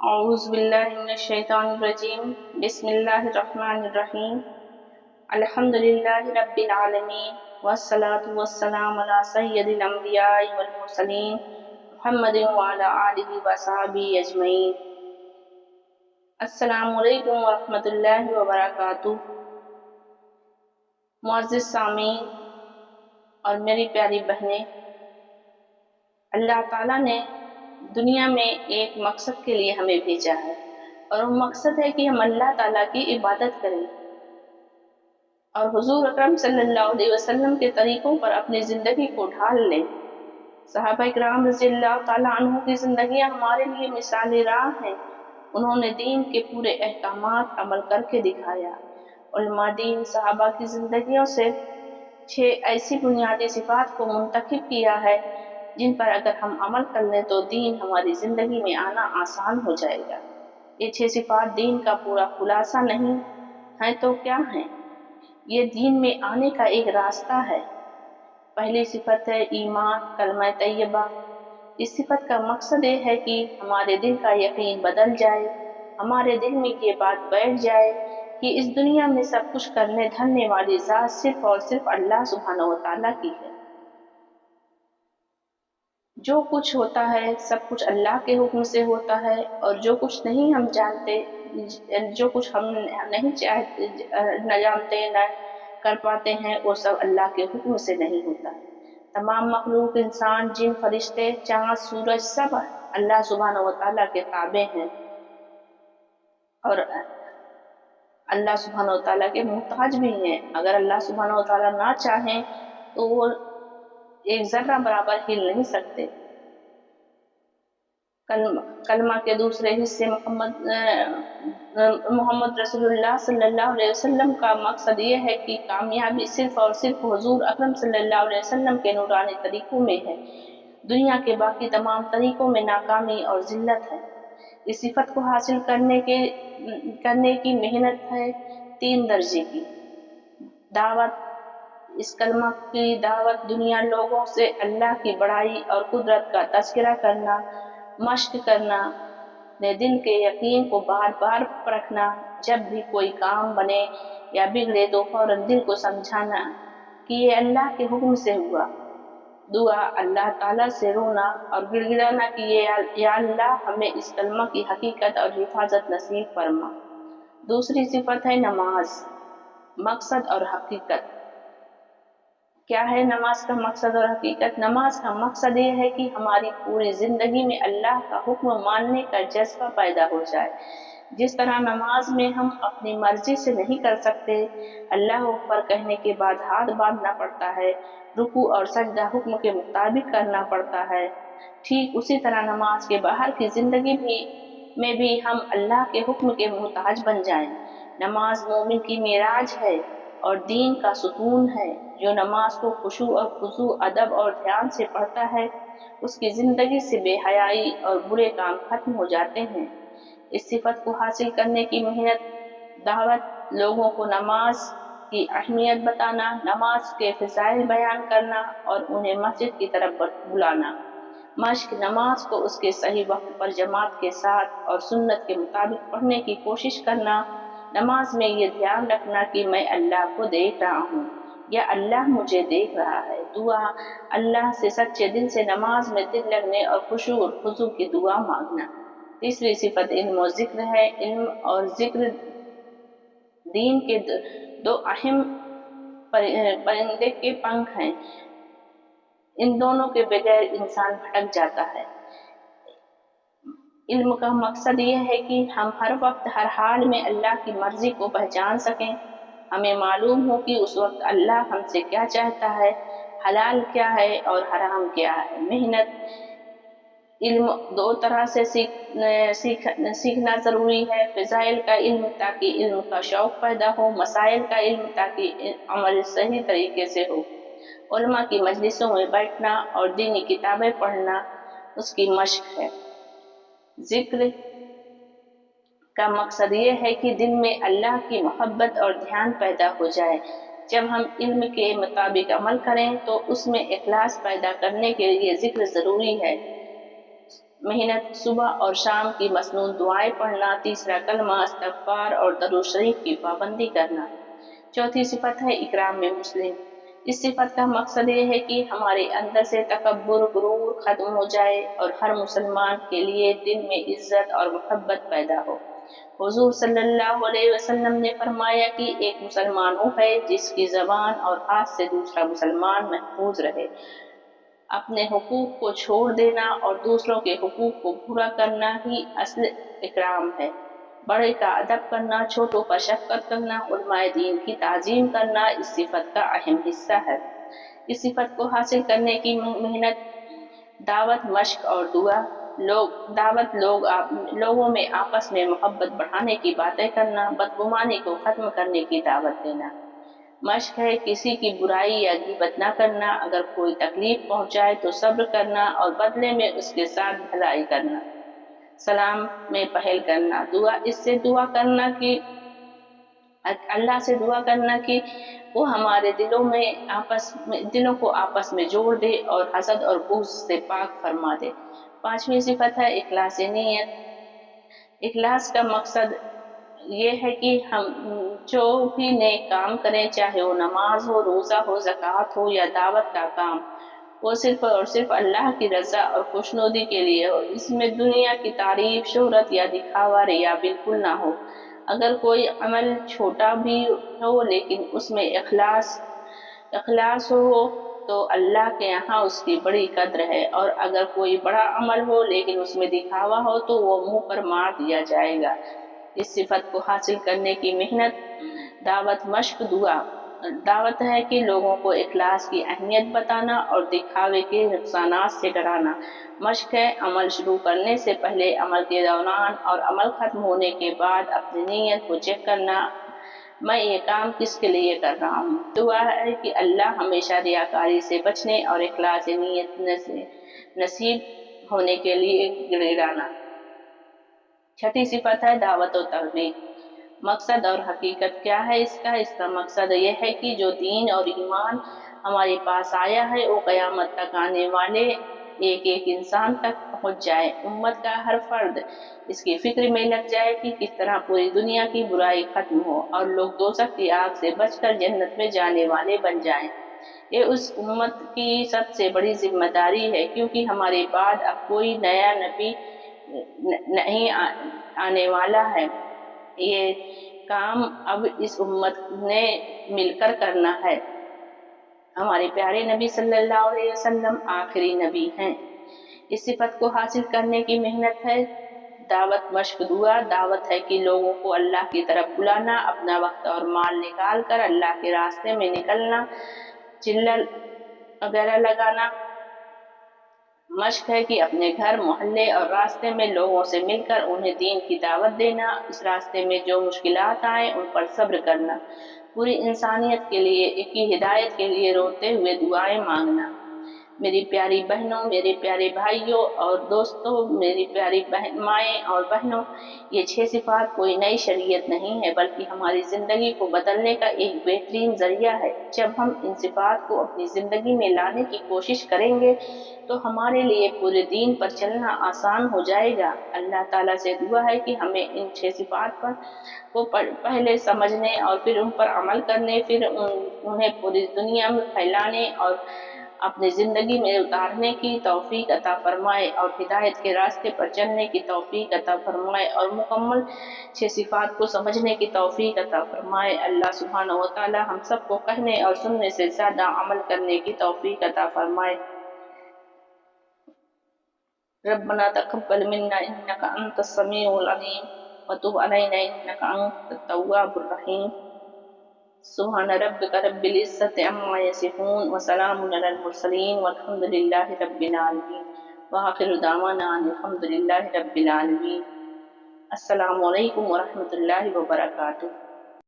اعوذ باللہ من الشیطان الرجیم بسم اللہ الرحمن الرحیم الحمد للہ رب العالمین والصلاة والسلام علی سید الانبیاء والمرسلین محمد وعلی آلہ وصحبہ اجمعین۔ السلام علیکم ورحمۃ اللہ وبرکاتہ۔ معزز سامعین اور میری پیاری بہنیں، اللہ تعالیٰ نے دنیا میں ایک مقصد کے لیے ہمیں بھیجا ہے، اور وہ مقصد ہے کہ ہم اللہ تعالیٰ کی عبادت کریں اور حضور اکرم صلی اللہ علیہ وسلم کے طریقوں پر اپنی زندگی کو ڈھال لیں۔ صحابہ کرام رضی اللہ تعالیٰ عنہ کی زندگیاں ہمارے لیے مثال راہ ہیں۔ انہوں نے دین کے پورے احکامات عمل کر کے دکھایا۔ علماء دین صحابہ کی زندگیوں سے 6 ایسی بنیادی صفات کو منتخب کیا ہے جن پر اگر ہم عمل کر لیں تو دین ہماری زندگی میں آنا آسان ہو جائے گا۔ یہ 6 صفات دین کا پورا خلاصہ نہیں ہیں تو کیا ہیں؟ یہ دین میں آنے کا ایک راستہ ہے۔ پہلی صفت ہے ایمان، کلمہ طیبہ۔ اس صفت کا مقصد یہ ہے کہ ہمارے دل کا یقین بدل جائے، ہمارے دل میں یہ بات بیٹھ جائے کہ اس دنیا میں سب کچھ کرنے دھرنے والی ذات صرف اور صرف اللہ سبحانہ و تعالیٰ کی ہے۔ جو کچھ ہوتا ہے سب کچھ اللہ کے حکم سے ہوتا ہے، اور جو کچھ نہیں ہم جانتے، جو کچھ ہم نہیں چاہتے، نہ جانتے نہ کر پاتے ہیں، وہ سب اللہ کے حکم سے نہیں ہوتا ہے۔ تمام مخلوق، انسان، جن، فرشتے، چاند، سورج، سب اللہ سبحانہ و تعالیٰ کے تابع ہیں اور اللہ سبحانہ و تعالیٰ کے محتاج بھی ہیں۔ اگر اللہ سبحانہ و تعالیٰ نہ چاہیں تو وہ ایک ذرہ برابر ہل نہیں سکتے۔ کلمہ کے دوسرے حصے محمد رسول اللہ صلی اللہ علیہ وسلم کا مقصد یہ ہے کہ کامیابی صرف اور صرف حضور اکرم صلی اللہ علیہ وسلم کے نورانی طریقوں میں ہے۔ دنیا کے باقی تمام طریقوں میں ناکامی اور ذلت ہے۔ اس صفت کو حاصل کرنے کی محنت ہے 3 درجے کی۔ دعوت، اس کلمہ کی دعوت، دنیا لوگوں سے اللہ کی بڑائی اور قدرت کا تذکرہ کرنا، مشق کرنا، اپنے دل کے یقین کو بار بار پرکھنا، جب بھی کوئی کام بنے یا بگڑے تو فوراً دل کو سمجھانا کہ یہ اللہ کے حکم سے ہوا۔ دعا، اللہ تعالیٰ سے رونا اور گڑ گڑانا کہ یا اللہ ہمیں اس کلمہ کی حقیقت اور حفاظت نصیب فرما۔ دوسری صفت ہے نماز، مقصد اور حقیقت۔ کیا ہے نماز کا مقصد اور حقیقت؟ نماز کا مقصد یہ ہے کہ ہماری پوری زندگی میں اللہ کا حکم ماننے کا جذبہ پیدا ہو جائے۔ جس طرح نماز میں ہم اپنی مرضی سے نہیں کر سکتے، اللہ اکبر کہنے کے بعد ہاتھ باندھنا پڑتا ہے، رکوع اور سجدہ حکم کے مطابق کرنا پڑتا ہے، ٹھیک اسی طرح نماز کے باہر کی زندگی میں بھی ہم اللہ کے حکم کے محتاج بن جائیں۔ نماز مومن کی معراج ہے اور دین کا ستون ہے۔ جو نماز کو خشوع اور خضوع، ادب اور دھیان سے پڑھتا ہے، اس کی زندگی سے بے حیائی اور برے کام ختم ہو جاتے ہیں۔ اس صفت کو حاصل کرنے کی محنت، دعوت، لوگوں کو نماز کی اہمیت بتانا، نماز کے فضائل بیان کرنا اور انہیں مسجد کی طرف بلانا۔ مشق، نماز کو اس کے صحیح وقت پر جماعت کے ساتھ اور سنت کے مطابق پڑھنے کی کوشش کرنا۔ نماز میں یہ دھیان رکھنا کہ میں اللہ کو دیکھ رہا ہوں یا اللہ مجھے دیکھ رہا ہے۔ دعا، اللہ سے سچے دل سے نماز میں دل لگنے اور خشوع اور خضوع کی دعا مانگنا۔ تیسری صفت علم و ذکر ہے۔ علم اور ذکر دین کے 2 اہم پرندے کے پنکھ ہیں۔ ان دونوں کے بغیر انسان بھٹک جاتا ہے۔ علم کا مقصد یہ ہے کہ ہم ہر وقت ہر حال میں اللہ کی مرضی کو پہچان سکیں۔ ہمیں معلوم ہو کہ اس وقت اللہ ہم سے کیا چاہتا ہے، حلال کیا ہے اور حرام کیا ہے۔ محنت، علم 2 طرح سے سیکھنا ضروری ہے۔ فضائل کا علم تاکہ علم کا شوق پیدا ہو، مسائل کا علم تاکہ عمل صحیح طریقے سے ہو۔ علماء کی مجلسوں میں بیٹھنا اور دینی کتابیں پڑھنا اس کی مشق ہے۔ ذکر کا مقصد یہ ہے کہ دل میں اللہ کی محبت اور دھیان پیدا ہو جائے۔ جب ہم علم کے مطابق عمل کریں تو اس میں اخلاص پیدا کرنے کے لیے ذکر ضروری ہے۔ मेहनत, सुबह और शाम की मसनून दुआएं पढ़ना। तीसरा कलमा, इस्तग़फ़ार और दरूद शरीफ की पाबंदी करना। चौथी सिफत है इकराम में मुस्लिम। इस सिफत का मकसद ये है कि हमारे अंदर से तकब्बुर, गुरूर खत्म हो जाए और हर मुसलमान के लिए दिल में इज्जत और मोहब्बत पैदा हो। हुजूर सल्लल्लाहु अलैहि वसल्लम ने फरमाया कि एक मुसलमान वो है जिसकी ज़बान और हाथ से दूसरा मुसलमान महफूज रहे। अपने हुकूक को छोड़ देना और दूसरों के हुकूक को पूरा करना ही असल इकराम है। बड़े का अदब करना, छोटों पर शफ़क़त करना, उलमाए दीन की ताज़ीम करना इस सिफत का अहम हिस्सा है। इस सिफत को हासिल करने की मेहनत, दावत, मश्क और दुआ। लोगों में आपस में मोहब्बत बढ़ाने की बातें करना, बदगुमानी को खत्म करने की दावत देना। मश्क है किसी की बुराई या ग़ीबत न करना, अगर कोई तकलीफ पहुंचाए तो सब्र करना और बदले में उसके साथ भलाई करना। सलाम में पहल करना। अल्लाह से दुआ करना कि वो हमारे दिलों को आपस में जोड़ दे और हसद और बुग़्ज़ से पाक फरमा दे। पांचवी सिफत है इखलास नीयत। इखलास का मकसद ये है कि हम जो भी नेक काम करें, चाहे वो नमाज हो, रोज़ा हो, ज़कात हो या दावत का काम, वो सिर्फ और सिर्फ अल्लाह की रज़ा और खुशनुदी के लिए हो। इसमें दुनिया की तारीफ, शोहरत या दिखावा, रिया बिल्कुल ना हो। अगर कोई अमल छोटा भी हो लेकिन उसमें इखलास हो तो अल्लाह के यहाँ उसकी बड़ी कद्र है, और अगर कोई बड़ा अमल हो लेकिन उसमें दिखावा हो तो वो मुंह पर मार दिया जाएगा। इस सिफत को हासिल करने की मेहनत, दावत, मश्क, दुआ। दावत है कि लोगों को इखलास की अहमियत बताना और दिखावे के नुकसानात से डराना। मश्क है अमल शुरू करने से पहले, अमल के दौरान और अमल खत्म होने के बाद अपनी नीयत को चेक करना, मैं ये काम किसके लिए कर रहा हूँ। दुआ है कि अल्लाह हमेशा रियाकारी से बचने और इखलास नीयत नसीब होने के लिए गिड़गिड़ाना। छठी सिफत है दावत और तबलीग। मकसद और हकीकत क्या है इसका मकसद यह है कि जो दीन और ईमान हमारे पास आया है वो क़यामत तक आने वाले एक एक इंसान तक पहुंच जाए। उम्मत का हर फर्द इसकी फिक्र में लग जाए कि किस तरह पूरी दुनिया की बुराई खत्म हो और लोग दोज़ख की आग से बचकर जन्नत में जाने वाले बन जाएं। ये उस उम्मत की सबसे बड़ी जिम्मेदारी है, क्योंकि हमारे बाद अब कोई नया नबी नहीं आने वाला है। ये काम अब इस उम्मत ने मिलकर करना है। हमारे प्यारे नबी सल्लल्लाहु अलैहि वसल्लम आखिरी नबी हैं। इस सिफत को हासिल करने की मेहनत है दावत, मश्क, दुआ। दावत है कि लोगों को अल्लाह की तरफ बुलाना, अपना वक्त और माल निकाल कर अल्लाह के रास्ते में निकलना, चिल्ला वगैरह लगाना। मश्क है कि अपने घर, मोहल्ले और रास्ते में लोगों से मिलकर उन्हें दीन की दावत देना। इस रास्ते में जो मुश्किलात आए उन पर सब्र करना। पूरी इंसानियत के लिए की हिदायत के लिए रोते हुए दुआएं मांगना। मेरी प्यारी बहनों, मेरे प्यारे भाइयों और दोस्तों, मेरी प्यारी माएँ और बहनों, ये 6 सिफात कोई नई शरीयत नहीं है, बल्कि हमारी ज़िंदगी को बदलने का एक बेहतरीन ज़रिया है। जब हम इन सिफात को अपनी ज़िंदगी में लाने की कोशिश करेंगे तो हमारे लिए पूरे दीन पर चलना आसान हो जाएगा। अल्लाह ताला से दुआ है कि हमें इन 6 सिफात को पहले समझने और फिर उन पर अमल करने, फिर उन्हें पूरी दुनिया में फैलाने और अपनी ज़िंदगी में उतारने की तौफीक अता फरमाए और हिदायत के रास्ते पर चलने की तौफीक अता फरमाए और मुकम्मल 6 सिफात को समझने की तौफीक अता फरमाए। अल्लाह सुब्हानहू व तआला हम सबको कहने और सुनने से ज़्यादा अमल करने की तौफीक अता फरमाए। रब्बना तक़ब्बल मिन्ना इन्नका अंतस समीउल अलीम व तुब अलैना इन्नका अंतत तव्वाबुर रहीम। सुब्हान रब्बिका रब्बिल इज़्ज़ति अम्मा यसिफून व सलामुन अलल मुरसलीन वल्हम्दुलिल्लाहि रब्बिल आलमीन व आखिरु दावाना अनिल हम्दुलिल्लाहि रब्बिल आलमीन। अस्सलामु अलैकुम व रहमतुल्लाहि व बरकातुहू।